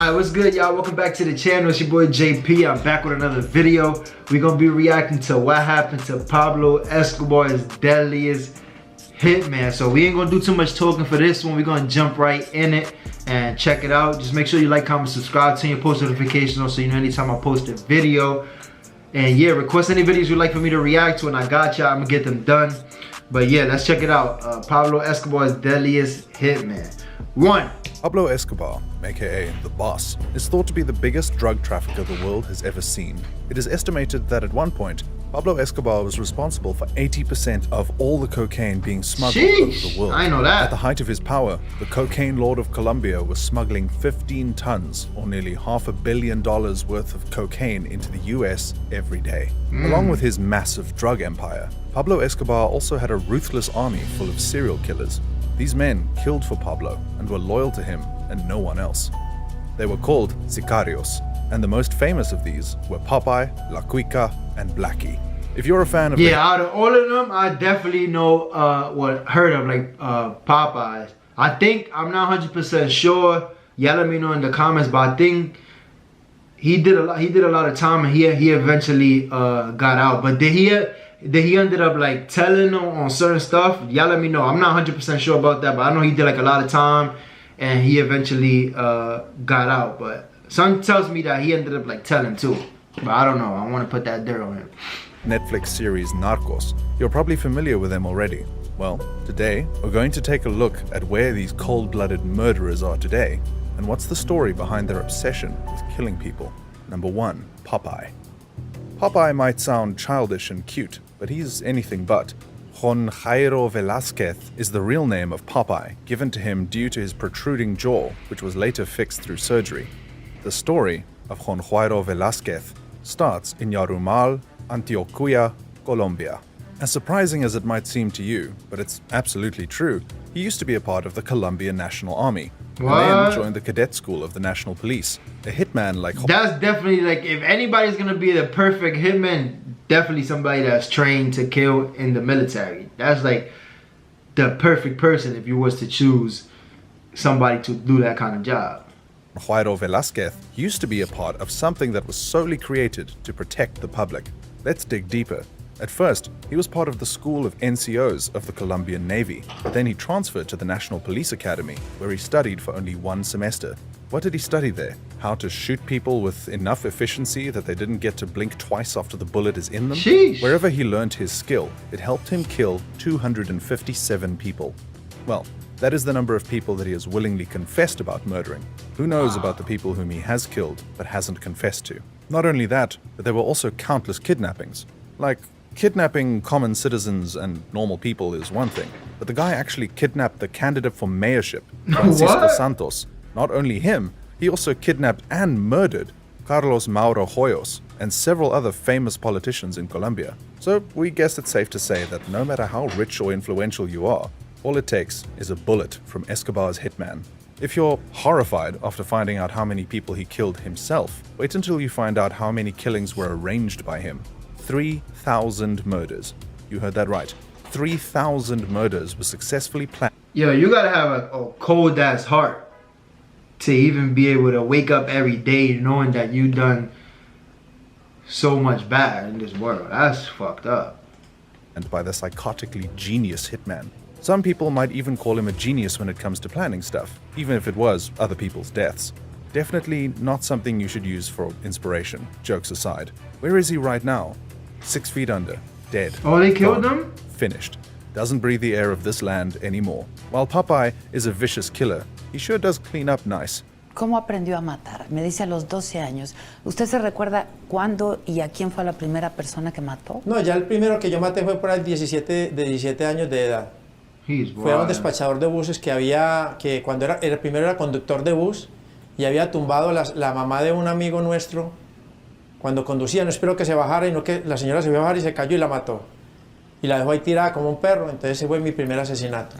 Alright, what's good, y'all? Welcome back to the channel. It's your boy JP. I'm back with another video. We're gonna be reacting to what happened to Pablo Escobar's Deadliest Hitman. So we ain't gonna do too much talking for this one. We're gonna jump right in it and check it out. Just make sure you like, comment, subscribe, turn your post notifications on so you know anytime I post a video. And yeah, request any videos you'd like for me to react to and I got y'all. I'm gonna get them done. But yeah, let's check it out. Pablo Escobar's Deadliest Hitman. 1. Pablo Escobar, aka The Boss, is thought to be the biggest drug trafficker the world has ever seen. It is estimated that at one point, Pablo Escobar was responsible for 80% of all the cocaine being smuggled over the world. I know that. At the height of his power, the cocaine lord of Colombia was smuggling 15 tons, or nearly $500 million worth of cocaine into the US every day. Along with his massive drug empire, Pablo Escobar also had a ruthless army full of serial killers. These men killed for Pablo and were loyal to him and no one else. They were called sicarios, and the most famous of these were Popeye, Quica, and Blackie. If you're a fan of out of all of them, I definitely know heard of Popeyes. I think, I'm not 100% sure. Y'all let me know in the comments, but I think he did a lot of time and he eventually got out. But did he ended up like telling them on certain stuff? Y'all let me know. I'm not 100% sure about that, but I know he did like a lot of time and he eventually got out. But something tells me that he ended up like telling too. But I don't know. I want to put that dirt on him. Netflix series Narcos. You're probably familiar with them already. Well, today we're going to take a look at where these cold-blooded murderers are today and what's the story behind their obsession with killing people. Number 1. Popeye. Popeye might sound childish and cute, but he's anything but. Juan Jairo Velázquez is the real name of Popeye, given to him due to his protruding jaw, which was later fixed through surgery. The story of Juan Jairo Velázquez starts in Yarumal, Antioquia, Colombia. As surprising as it might seem to you, but it's absolutely true, he used to be a part of the Colombian National Army. What? And then joined the cadet school of the National Police. A hitman like... That's definitely like, if anybody's gonna be the perfect hitman, definitely somebody that's trained to kill in the military. That's like the perfect person if you was to choose somebody to do that kind of job. Jairo Velázquez used to be a part of something that was solely created to protect the public. Let's dig deeper. At first, he was part of the school of NCOs of the Colombian Navy, but then he transferred to the National Police Academy, where he studied for only 1 semester. What did he study there? How to shoot people with enough efficiency that they didn't get to blink twice after the bullet is in them? Sheesh. Wherever he learned his skill, it helped him kill 257 people. Well, that is the number of people that he has willingly confessed about murdering. Who knows about the people whom he has killed but hasn't confessed to? Not only that, but there were also countless kidnappings. Like, kidnapping common citizens and normal people is one thing, but the guy actually kidnapped the candidate for mayorship, Francisco Santos. Not only him, he also kidnapped and murdered Carlos Mauro Hoyos and several other famous politicians in Colombia. So we guess it's safe to say that no matter how rich or influential you are, all it takes is a bullet from Escobar's hitman. If you're horrified after finding out how many people he killed himself, wait until you find out how many killings were arranged by him. 3,000 murders. You heard that right. 3,000 murders were successfully planned. Yo, you gotta have a cold ass heart to even be able to wake up every day knowing that you done so much bad in this world. That's fucked up. And by the psychotically genius hitman. Some people might even call him a genius when it comes to planning stuff, even if it was other people's deaths. Definitely not something you should use for inspiration, jokes aside. Where is he right now? 6 feet under, dead. Oh, they killed gone, him? Finished. Doesn't breathe the air of this land anymore. While Popeye is a vicious killer, he sure does clean up nice. ¿Cómo aprendió a matar? Me dice a los 12 años. ¿Usted se recuerda cuándo y a quién fue la primera persona que mató? No, ya el primero que yo maté fue por el 17 años de edad. Fue a un despachador de buses que había, que cuando el primero era conductor de bus y había tumbado la mamá de un amigo nuestro cuando conducía. No esperó que se bajara y no que la señora se iba a bajar y se cayó y la mató. Y la dejó ahí tirada como un perro. Entonces ese fue mi primer asesinato.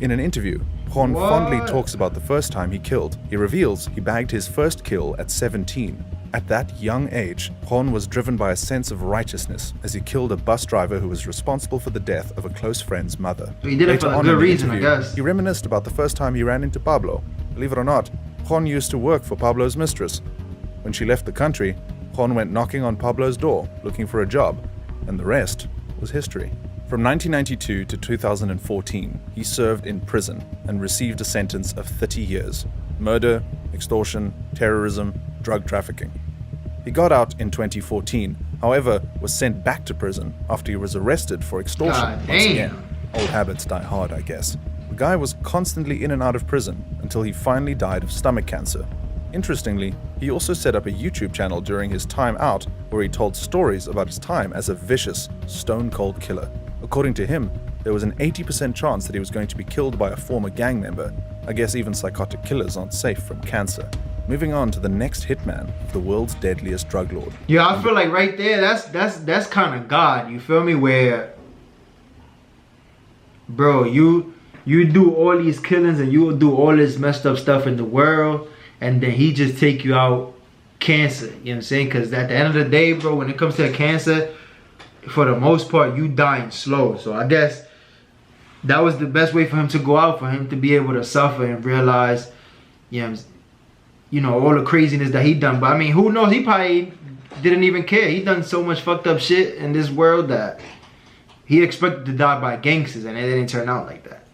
In an interview, Juan fondly talks about the first time he killed. He reveals he bagged his first kill at 17. At that young age, Juan was driven by a sense of righteousness as he killed a bus driver who was responsible for the death of a close friend's mother. So he did it for a good reason, I guess. He reminisced about the first time he ran into Pablo. Believe it or not, Juan used to work for Pablo's mistress. When she left the country, Juan went knocking on Pablo's door looking for a job, and the rest was history. From 1992 to 2014, he served in prison and received a sentence of 30 years. Murder, extortion, terrorism, drug trafficking. He got out in 2014, however, was sent back to prison after he was arrested for extortion once again. Old habits die hard, I guess. The guy was constantly in and out of prison until he finally died of stomach cancer. Interestingly, he also set up a YouTube channel during his time out where he told stories about his time as a vicious, stone-cold killer. According to him, there was an 80% chance that he was going to be killed by a former gang member. I guess even psychotic killers aren't safe from cancer. Moving on to the next hitman, the world's deadliest drug lord. Yeah, I feel like right there, that's kind of God. You feel me? Where, bro, you do all these killings and you do all this messed up stuff in the world, and then he just take you out cancer. You know what I'm saying? Because at the end of the day, bro, when it comes to cancer, for the most part, you dying slow. So I guess that was the best way for him to go out, for him to be able to suffer and realize, you know, all the craziness that he done. But I mean, who knows? He probably didn't even care. He done so much fucked up shit in this world that he expected to die by gangsters, and it didn't turn out like that.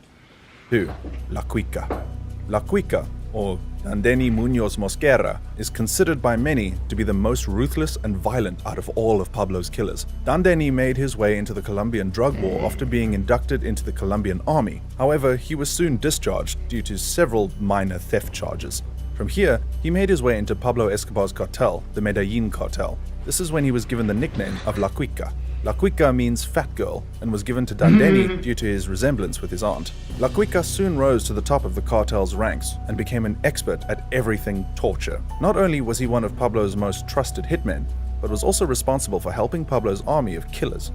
2. La Quica. La Quica, or Dandeni Muñoz Mosquera, is considered by many to be the most ruthless and violent out of all of Pablo's killers. Dandeni made his way into the Colombian drug war after being inducted into the Colombian army. However, he was soon discharged due to several minor theft charges. From here, he made his way into Pablo Escobar's cartel, the Medellin cartel. This is when he was given the nickname of La Quica. La Quica means fat girl and was given to Dandeni due to his resemblance with his aunt. La Quica soon rose to the top of the cartel's ranks and became an expert at everything torture. Not only was he one of Pablo's most trusted hitmen, but was also responsible for helping Pablo's army of killers.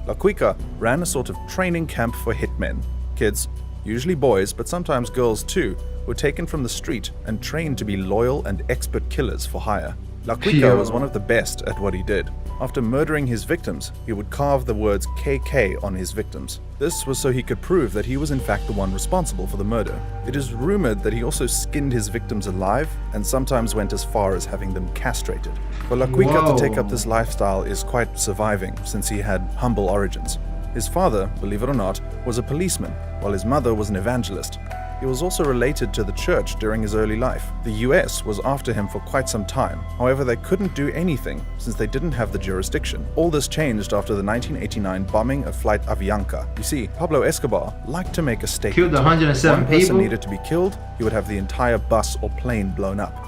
La Quica ran a sort of training camp for hitmen. Kids, usually boys but sometimes girls too, were taken from the street and trained to be loyal and expert killers for hire. La Quica was one of the best at what he did. After murdering his victims, he would carve the words KK on his victims. This was so he could prove that he was in fact the one responsible for the murder. It is rumored that he also skinned his victims alive and sometimes went as far as having them castrated. For La Quica to take up this lifestyle is quite surviving since he had humble origins. His father, believe it or not, was a policeman, while his mother was an evangelist. He was also related to the church during his early life. The US was after him for quite some time. However, they couldn't do anything since they didn't have the jurisdiction. All this changed after the 1989 bombing of Flight Avianca. You see, Pablo Escobar liked to make a statement. Killed 107 One person needed to be killed, he would have the entire bus or plane blown up.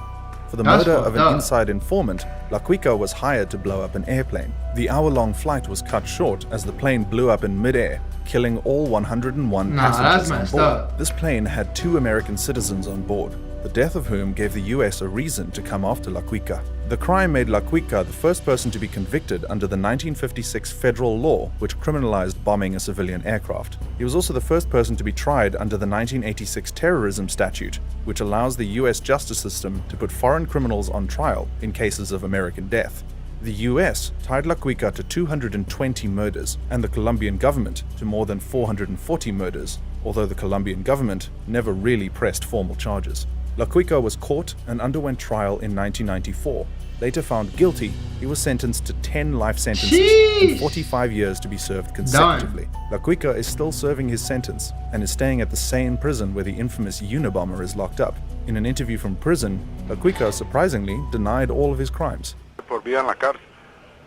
For the murder of an inside informant, La Quica was hired to blow up an airplane. The hour-long flight was cut short as the plane blew up in mid-air, killing all 101 passengers on board. This plane had 2 American citizens on board, the death of whom gave the US a reason to come after La Quica. The crime made La Quica the first person to be convicted under the 1956 federal law, which criminalized bombing a civilian aircraft. He was also the first person to be tried under the 1986 terrorism statute, which allows the US justice system to put foreign criminals on trial in cases of American death. The US tied La Quica to 220 murders and the Colombian government to more than 440 murders, although the Colombian government never really pressed formal charges. La Quica was caught and underwent trial in 1994. Later found guilty, he was sentenced to 10 life sentences and 45 years to be served consecutively. La Quica is still serving his sentence and is staying at the same prison where the infamous Unabomber is locked up. In an interview from prison, La Quica surprisingly denied all of his crimes. Por vida en la cárcel.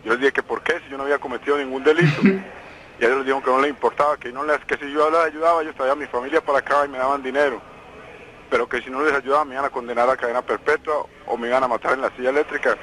Yo les dije que por qué si yo no había cometido ningún delito. Y ellos les dijeron que no les importaba, que si yo les ayudaba, ellos traían a mi familia para acá y me daban dinero. Pero que si no les ayudaba me iban a condenar a cadena perpetua o me iban a matar en la silla eléctrica.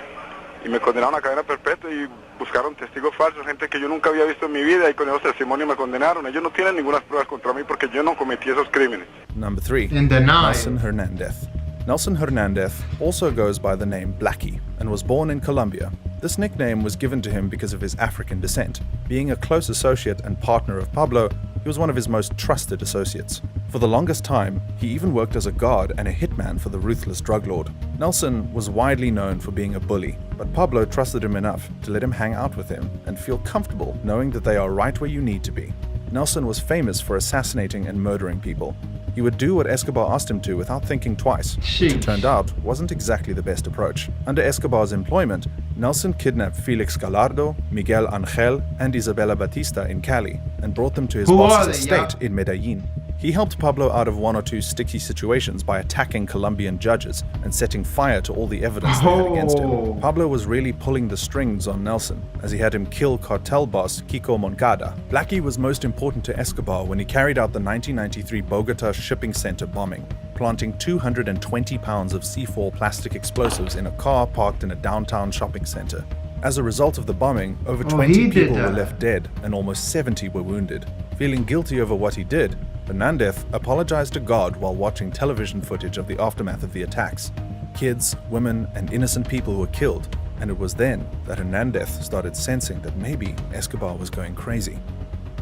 Y me condenaron a cadena perpetua y buscaron testigos falsos, gente que yo nunca había visto en mi vida, y con esos testimonios me condenaron. Ellos no tienen ninguna pruebas contra mí porque yo no cometí esos crímenes. Number 3. Nelson Hernandez. Nelson Hernandez also goes by the name Blackie and was born in Colombia. This nickname was given to him because of his African descent. Being a close associate and partner of Pablo, he was one of his most trusted associates. For the longest time, he even worked as a guard and a hitman for the ruthless drug lord. Nelson was widely known for being a bully, but Pablo trusted him enough to let him hang out with him and feel comfortable knowing that they are right where you need to be. Nelson was famous for assassinating and murdering people. He would do what Escobar asked him to without thinking twice, which it turned out wasn't exactly the best approach. Under Escobar's employment, Nelson kidnapped Felix Gallardo, Miguel Angel, and Isabela Batista in Cali and brought them to his boss's estate in Medellin. He helped Pablo out of one or two sticky situations by attacking Colombian judges and setting fire to all the evidence they had against him. Pablo was really pulling the strings on Nelson, as he had him kill cartel boss Kiko Moncada. Blackie was most important to Escobar when he carried out the 1993 Bogota shipping center bombing, planting 220 pounds of C4 plastic explosives in a car parked in a downtown shopping center. As a result of the bombing, over 20 people were left dead and almost 70 were wounded. Feeling guilty over what he did, Hernandez apologized to God while watching television footage of the aftermath of the attacks. Kids, women, and innocent people were killed, and it was then that Hernandez started sensing that maybe Escobar was going crazy.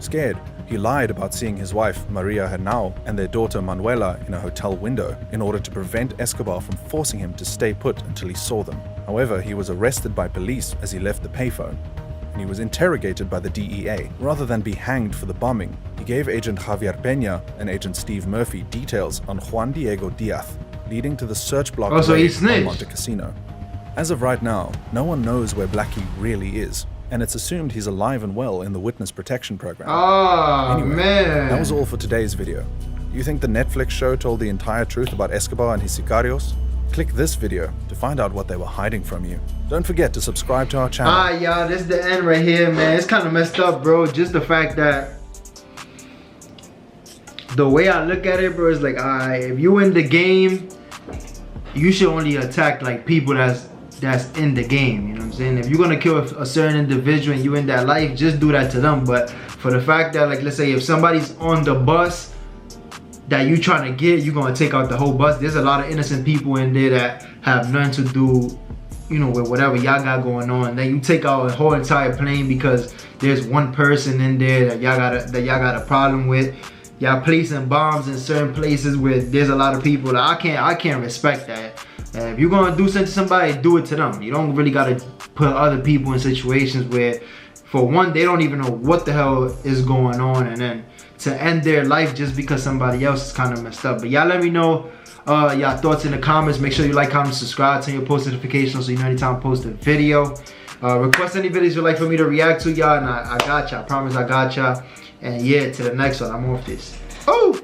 Scared, he lied about seeing his wife, Maria Henao, and their daughter, Manuela, in a hotel window in order to prevent Escobar from forcing him to stay put until he saw them. However, he was arrested by police as he left the payphone, and he was interrogated by the DEA. Rather than be hanged for the bombing, he gave Agent Javier Peña and Agent Steve Murphy details on Juan Diego Diaz, leading to the search block raid on Monte Casino. As of right now, no one knows where Blackie really is, and it's assumed he's alive and well in the witness protection program. Anyway, man. That was all for today's video. You think the Netflix show told the entire truth about Escobar and his sicarios? Click this video to find out what they were hiding from you. Don't forget to subscribe to our channel. Y'all, this is the end right here, man. It's kind of messed up, bro. Just the fact that the way I look at it, bro, is like, if you in the game, you should only attack like people that's in the game. You know what I'm saying? If you're gonna kill a certain individual and you in that life, just do that to them. But for the fact that, like, let's say if somebody's on the bus that you trying to get, you're gonna take out the whole bus. There's a lot of innocent people in there that have nothing to do, you know, with whatever y'all got going on. Then you take out a whole entire plane because there's one person in there that y'all got a problem with. Y'all placing bombs in certain places where there's a lot of people. Like, I can't respect that. And if you're gonna do something to somebody, do it to them. You don't really gotta put other people in situations where, for one, they don't even know what the hell is going on, and then to end their life just because somebody else is kind of messed up. But y'all let me know y'all thoughts in the comments. Make sure you like, comment, subscribe, turn your post notifications so you know anytime I post a video. Request any videos you'd like for me to react to, y'all, and I got y'all. I promise I got y'all. And yeah, to the next one. I'm off this. Oh!